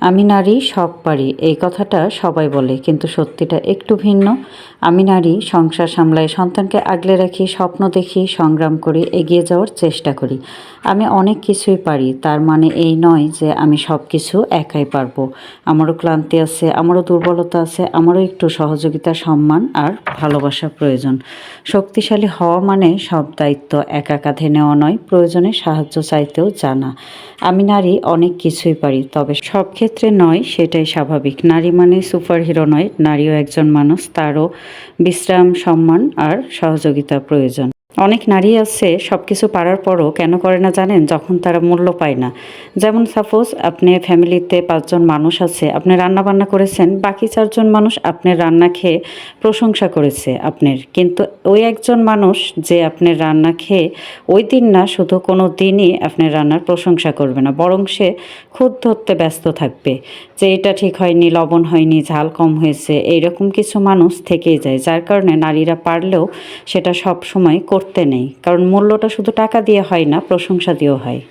আমি নারী সব পারি এই কথাটা সবাই বলে, কিন্তু সত্যিটা একটু ভিন্ন। আমি নারী, সংসার সামলাই, সন্তানকে আগলে রাখি, স্বপ্ন দেখি, সংগ্রাম করি, এগিয়ে যাওয়ার চেষ্টা করি। আমি অনেক কিছুই পারি, তার মানে এই নয় যে আমি সব কিছু একাই পারবো। আমারও ক্লান্তি আছে, আমারও দুর্বলতা আছে, আমারও একটু সহযোগিতা, সম্মান আর ভালোবাসা প্রয়োজন। শক্তিশালী হওয়া মানে সব দায়িত্ব একা কাঁধে নেওয়া নয়, প্রয়োজনে সাহায্য চাইতেও জানা। আমি নারী, অনেক কিছুই পারি, তবে সব ক্ষেত্রে নয়, সেটাই স্বাভাবিক। নারী মানে সুপারহিরো নয়, নারীও একজন মানুষ, তারও বিশ্রাম, সম্মান আর সহযোগিতা প্রয়োজন। অনেক নারী আছে সব কিছু পারার পরও কেন করে না জানেন? যখন তারা মূল্য পায় না। যেমন সাপোজ আপনি ফ্যামিলিতে ৫ জন মানুষ আছে, আপনি রান্না বান্না করেছেন, বাকি ৪ জন মানুষ আপনার রান্না খেয়ে প্রশংসা করেছে আপনার, কিন্তু ওই একজন মানুষ যে আপনার রান্না খেয়ে ওই দিন না, শুধু কোনো দিনই আপনার রান্নার প্রশংসা করবে না, বরং সে খুঁত ধরতে ব্যস্ত থাকবে যে এটা ঠিক হয়নি, লবণ হয়নি, ঝাল কম হয়েছে। এইরকম কিছু মানুষ থেকেই যায়, যার কারণে নারীরা পারলেও সেটা সব সময় করতে নেই, কারণ মূল্যটা শুধু টাকা দিয়ে হয় না, প্রশংসা দিয়েও হয়।